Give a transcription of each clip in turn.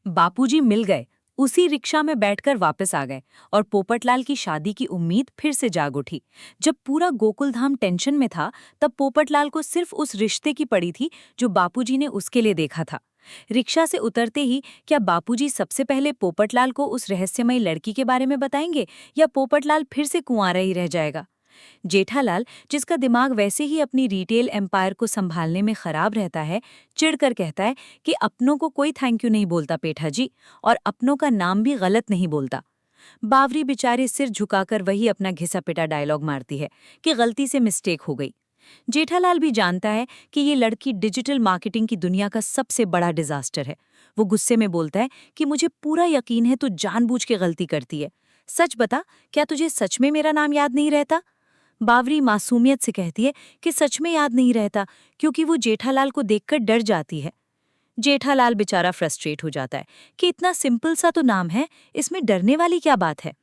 बापूजी मिल गए। उसी रिक्शा में बैठकर वापस आ गए और पोपटलाल की शादी की उम्मीद फिर से जाग उठी। जब पूरा गोकुलधाम टेंशन में था, तब पोपटलाल को सिर्फ उस रिश्ते की पड़ी थी जो बापूजी ने उसके लिए देखा था। रिक्शा से उतरते ही क्या बापूजी सबसे पहले पोपटलाल को उस रहस्यमयी लड़की के बारे में बताएंगे, या पोपटलाल फिर से कुंवारा ही रह जाएगा? जेठालाल, जिसका दिमाग वैसे ही अपनी रिटेल एम्पायर को संभालने में खराब रहता है, चिढ़कर कहता है कि अपनों को कोई थैंक यू नहीं बोलता पेठा जी, और अपनों का नाम भी गलत नहीं बोलता। बावरी बेचारे सिर झुकाकर वही अपना घिसा पिटा डायलॉग मारती है कि गलती से मिस्टेक हो गई। जेठालाल भी जानता है कि ये लड़की डिजिटल मार्केटिंग की दुनिया का सबसे बड़ा डिजास्टर है। वो गुस्से में बोलता है कि मुझे पूरा यकीन है तू जानबूझ के गलती करती है। सच बता, क्या तुझे सच में मेरा नाम याद नहीं रहता? बावरी मासूमियत से कहती है कि सच में याद नहीं रहता, क्योंकि वो जेठालाल को देखकर डर जाती है। जेठालाल बेचारा फ्रस्ट्रेट हो जाता है कि इतना सिंपल सा तो नाम है, इसमें डरने वाली क्या बात है।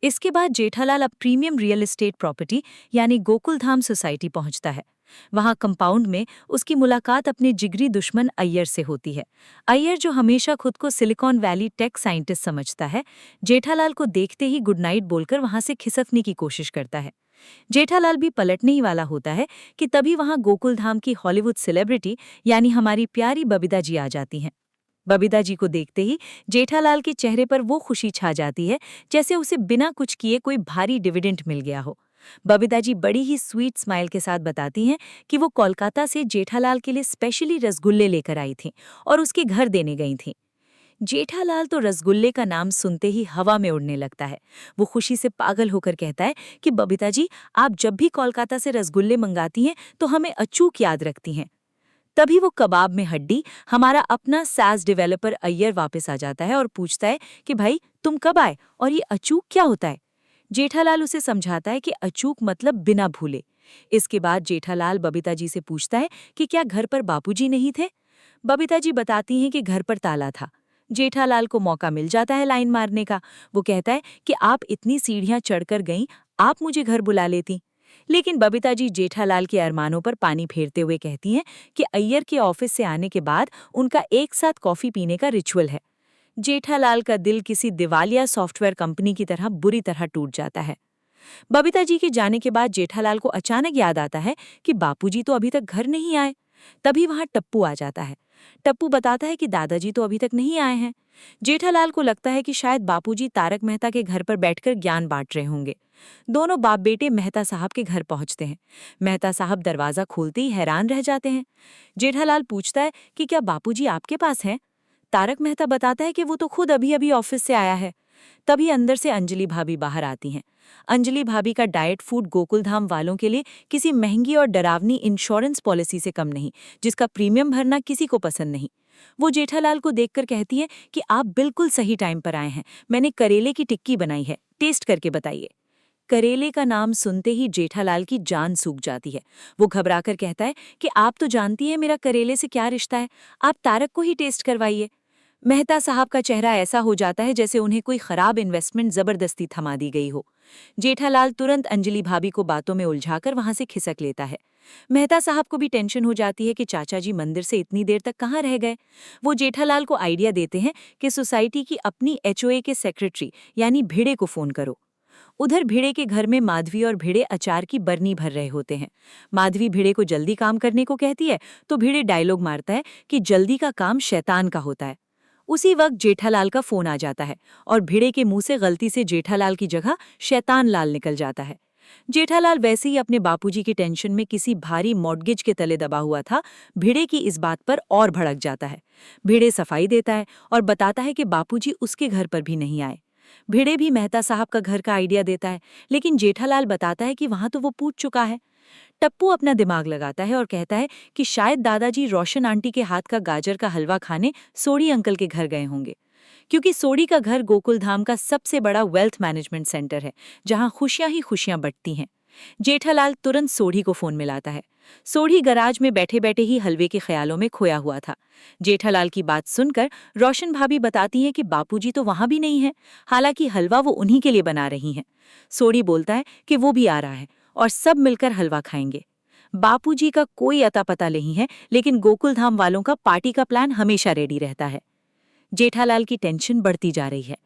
इसके बाद जेठालाल अब प्रीमियम रियल एस्टेट प्रॉपर्टी यानी गोकुलधाम सोसाइटी पहुंचता है। वहां कंपाउंड में उसकी मुलाकात अपने जिगरी दुश्मन अय्यर से होती है। अय्यर, जो हमेशा खुद को सिलिकॉन वैली टेक साइंटिस्ट समझता है, जेठालाल को देखते ही गुड नाइट बोलकर वहां से खिसकने की कोशिश करता है। जेठालाल भी पलटने ही वाला होता है कि तभी वहां गोकुलधाम की हॉलीवुड सेलिब्रिटी यानी हमारी प्यारी बबीता जी आ जाती हैं। बबीता जी को देखते ही जेठालाल के चेहरे पर वो खुशी छा जाती है जैसे उसे बिना कुछ किए कोई भारी डिविडेंड मिल गया हो। बबीता जी बड़ी ही स्वीट स्माइल के साथ बताती हैं कि वो कोलकाता से जेठालाल के लिए स्पेशली रसगुल्ले लेकर आई थीं और उसके घर देने गई थीं। जेठालाल तो रसगुल्ले का नाम सुनते ही हवा में उड़ने लगता है। वो खुशी से पागल होकर कहता है कि बबीता जी, आप जब भी कोलकाता से रसगुल्ले मंगाती हैं तो हमें अचूक याद रखती हैं। तभी वो कबाब में हड्डी, हमारा अपना सास डेवलपर अय्यर वापस आ जाता है और पूछता है कि भाई तुम कब आए और ये अचूक क्या होता है। जेठालाल उसे समझाता है कि अचूक मतलब बिना भूले। इसके बाद जेठालाल बबीता जी से पूछता है कि क्या घर पर बापूजी नहीं थे। बबीता जी बताती हैं कि घर पर ताला था। जेठालाल को मौका मिल जाता है लाइन मारने का। वो कहता है कि आप इतनी सीढ़ियां चढ़कर गईं, आप मुझे घर बुला लेती। लेकिन बबीता जी जेठालाल के अरमानों पर पानी फेरते हुए कहती हैं कि अय्यर के ऑफिस से आने के बाद उनका एक साथ कॉफी पीने का रिचुअल है। जेठालाल का दिल किसी दिवालिया सॉफ्टवेयर कंपनी की तरह बुरी तरह टूट जाता है। बबीता जी के जाने के बाद जेठालाल को अचानक याद आता है कि बापूजी तो अभी तक घर नहीं आए। तभी वहां टप्पू आ जाता है। टप्पू बताता है कि दादाजी तो अभी तक नहीं आए हैं। जेठालाल को लगता है कि शायद बापूजी तारक मेहता के घर पर बैठकर ज्ञान बांट रहे होंगे। दोनों बाप बेटे मेहता साहब के घर पहुंचते हैं। मेहता साहब दरवाजा खोलते ही हैरान रह जाते हैं। जेठालाल पूछता है कि क्या बापूजी आपके पास हैं? तारक मेहता बताता है कि वो तो खुद अभी अभी ऑफिस से आया है। तभी अंदर से अंजलि भाभी बाहर आती हैं। अंजलि भाभी का डाइट फूड गोकुलधाम वालों के लिए किसी महंगी और डरावनी इंश्योरेंस पॉलिसी से कम नहीं, जिसका प्रीमियम भरना किसी को पसंद नहीं। वो जेठालाल को देखकर कहती है कि आप बिल्कुल सही टाइम पर आए हैं। मैंने करेले की टिक्की बनाई है, टेस्ट करके बताइए। करेले का नाम सुनते ही जेठालाल की जान सूख जाती है। वो घबराकर कहता है कि आप तो जानती हैं मेरा करेले से क्या रिश्ता है, आप तारक को ही टेस्ट करवाइए। मेहता साहब का चेहरा ऐसा हो जाता है जैसे उन्हें कोई खराब इन्वेस्टमेंट जबरदस्ती थमा दी गई हो। जेठालाल तुरंत अंजलि भाभी को बातों में उलझाकर वहां से खिसक लेता है। मेहता साहब को भी टेंशन हो जाती है कि चाचा जी मंदिर से इतनी देर तक कहाँ रह गए। वो जेठालाल को आइडिया देते हैं कि सोसाइटी की अपनी एचओए के सेक्रेटरी यानी भिड़े को फोन करो। उधर भिड़े के घर में माधवी और भिड़े अचार की बरनी भर रहे होते हैं। माधवी भिड़े को जल्दी काम करने को कहती है तो भिड़े डायलॉग मारता है कि जल्दी का काम शैतान का होता है। उसी वक्त जेठालाल का फोन आ जाता है और भिड़े के मुंह से गलती से जेठालाल की जगह शैतान लाल निकल जाता है। जेठालाल वैसे ही अपने बापूजी की टेंशन में किसी भारी मॉर्गेज के तले दबा हुआ था। भिड़े की इस बात पर और भड़क जाता है। भिड़े सफाई देता है और बताता है कि बापूजी उसके घर पर भी नहीं आए। भिड़े भी मेहता साहब का घर का आइडिया देता है, लेकिन जेठालाल बताता है कि वहां तो वो पूछ चुका है। टप्पू अपना दिमाग लगाता है और कहता है कि शायद दादाजी रोशन आंटी के हाथ का गाजर का हलवा खाने सोडी अंकल के घर गए होंगे, क्योंकि सोडी का घर गोकुलधाम का सबसे बड़ा वेल्थ मैनेजमेंट सेंटर है, जहां खुशियां ही खुशियां बंटती हैं। जेठालाल तुरंत सोढ़ी को फोन मिलाता है। सोढ़ी गराज में बैठे बैठे ही हलवे के ख्यालों में खोया हुआ था। जेठालाल की बात सुनकर रोशन भाभी बताती हैं कि बापूजी तो वहां भी नहीं है, हालांकि हलवा वो उन्हीं के लिए बना रही हैं। सोढ़ी बोलता है कि वो भी आ रहा है और सब मिलकर हलवा खाएंगे। बापूजी का कोई अता पता नहीं है, लेकिन गोकुलधाम वालों का पार्टी का प्लान हमेशा रेडी रहता है। जेठालाल की टेंशन बढ़ती जा रही है।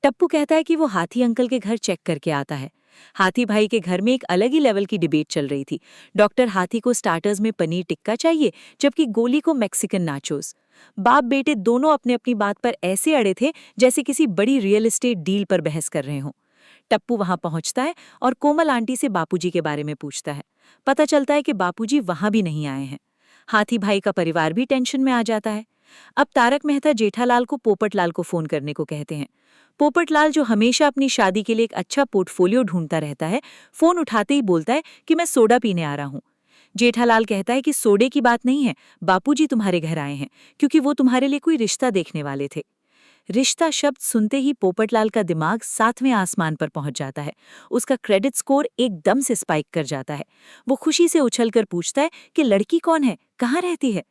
टप्पू कहता है कि वो हाथी अंकल के घर चेक करके आता है। हाथी भाई के घर में एक अलग ही लेवल की डिबेट चल रही थी। डॉक्टर हाथी को स्टार्टर्स में पनीर टिक्का चाहिए, जबकि गोली को मैक्सिकन नाचोस। बाप बेटे दोनों अपने अपनी बात पर ऐसे अड़े थे जैसे किसी बड़ी रियल एस्टेट डील पर बहस कर रहे हों। टप्पू वहां पहुंचता है और कोमल आंटी से बापूजी के बारे में पूछता है। पता चलता है कि बापूजी वहां भी नहीं आए हैं। हाथी भाई का परिवार भी टेंशन में आ जाता है। अब तारक मेहता जेठालाल को पोपटलाल को फोन करने को कहते हैं। पोपटलाल, जो हमेशा अपनी शादी के लिए एक अच्छा पोर्टफोलियो ढूंढता रहता है, फोन उठाते ही बोलता है कि मैं सोडा पीने आ रहा हूँ। जेठालाल कहता है कि सोडे की बात नहीं है, बापूजी तुम्हारे घर आए हैं, क्योंकि वो तुम्हारे लिए कोई रिश्ता देखने वाले थे। रिश्ता शब्द सुनते ही पोपटलाल का दिमाग 7वें आसमान पर पहुंच जाता है। उसका क्रेडिट स्कोर एकदम से स्पाइक कर जाता है। वो खुशी से उछलकर पूछता है कि लड़की कौन है, कहाँ रहती है।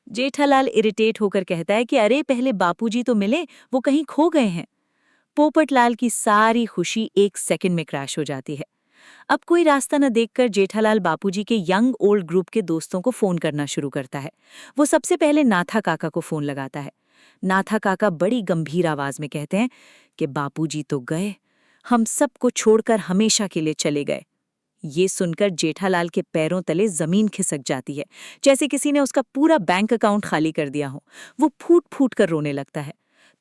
जेठालाल इरिटेट होकर कहता है कि अरे पहले बापूजी तो मिले, वो कहीं खो गए हैं। पोपटलाल की सारी खुशी एक सेकंड में क्रैश हो जाती है। अब कोई रास्ता न देखकर जेठालाल बापूजी के यंग ओल्ड ग्रुप के दोस्तों को फोन करना शुरू करता है। वो सबसे पहले नाथा काका को फोन लगाता है। नाथा काका बड़ी गंभीर आवाज में कहते हैं कि बापूजी तो गए, हम सबको छोड़कर हमेशा के लिए चले गए। ये सुनकर जेठालाल के पैरों तले जमीन खिसक जाती है, जैसे किसी ने उसका पूरा बैंक अकाउंट खाली कर दिया हो। वो फूट फूट कर रोने लगता है।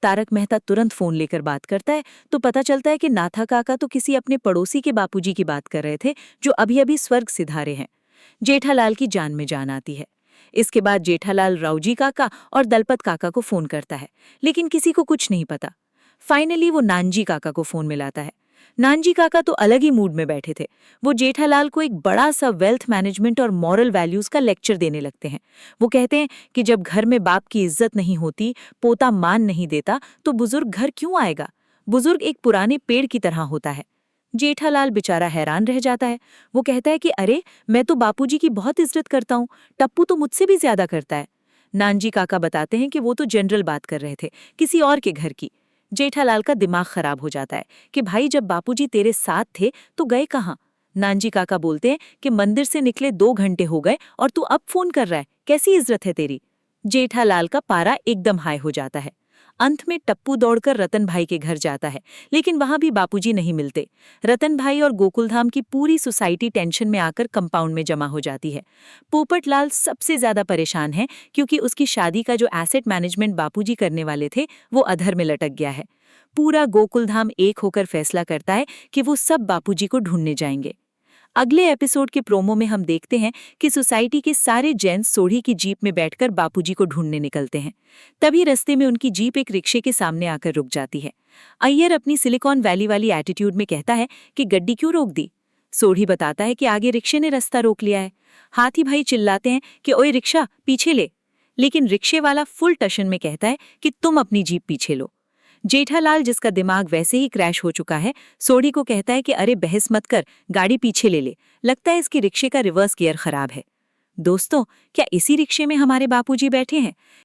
तारक मेहता तुरंत फोन लेकर बात करता है तो पता चलता है कि नाथा काका तो किसी अपने पड़ोसी के बापूजी की बात कर रहे थे, जो अभी अभी स्वर्ग सिधारे हैं। जेठालाल की जान में जान आती है। इसके बाद जेठालाल राऊजी काका और दलपत काका को फोन करता है, लेकिन किसी को कुछ नहीं पता। फाइनली वो नानजी काका को फोन मिलाता है। नानजी काका तो अलग ही मूड में बैठे थे। वो जेठालाल को एक बड़ा सा वेल्थ मैनेजमेंट और मॉरल वैल्यूज का लेक्चर देने लगते हैं। वो कहते हैं कि जब घर में बाप की इज्जत नहीं होती, पोता मान नहीं देता, तो बुजुर्ग घर क्यों आएगा। बुजुर्ग एक पुराने पेड़ की तरह होता है। जेठालाल बेचारा हैरान रह जाता है। वो कहता है कि अरे, मैं तो बापूजी की बहुत इज्जत करता हूँ, टप्पू तो मुझसे भी ज्यादा करता है। नानजी काका बताते हैं कि वो तो जनरल बात कर रहे थे, किसी और के घर की। जेठालाल का दिमाग खराब हो जाता है कि भाई, जब बापूजी तेरे साथ थे तो गए कहाँ। नानजी काका बोलते हैं कि मंदिर से निकले 2 घंटे हो गए और तू अब फोन कर रहा है, कैसी इज्जत है तेरी। जेठालाल का पारा एकदम हाई हो जाता है। अंत में टप्पू दौड़कर रतन भाई के घर जाता है, लेकिन वहां भी बापूजी नहीं मिलते। रतन भाई और गोकुलधाम की पूरी सोसाइटी टेंशन में आकर कंपाउंड में जमा हो जाती है। पोपटलाल सबसे ज्यादा परेशान है, क्योंकि उसकी शादी का जो एसेट मैनेजमेंट बापूजी करने वाले थे, वो अधर में लटक गया है। पूरा गोकुलधाम एक होकर फैसला करता है कि वो सब बापूजी को ढूंढने जाएंगे। अगले एपिसोड के प्रोमो में हम देखते हैं कि सोसाइटी के सारे जेंट्स सोढ़ी की जीप में बैठकर बापूजी को ढूंढने निकलते हैं। तभी रास्ते में उनकी जीप एक रिक्शे के सामने आकर रुक जाती है। अय्यर अपनी सिलिकॉन वैली वाली एटीट्यूड में कहता है कि गड्डी क्यों रोक दी। सोढ़ी बताता है कि आगे रिक्शे ने रास्ता रोक लिया है। हाथी भाई चिल्लाते हैं कि ओए रिक्शा पीछे ले, लेकिन रिक्शे वाला फुल टशन में कहता है कि तुम अपनी जीप पीछे लो। जेठालाल, जिसका दिमाग वैसे ही क्रैश हो चुका है, सोढ़ी को कहता है कि अरे बहस मत कर, गाड़ी पीछे ले ले, लगता है इसकी रिक्शे का रिवर्स गियर खराब है। दोस्तों, क्या इसी रिक्शे में हमारे बापूजी बैठे हैं?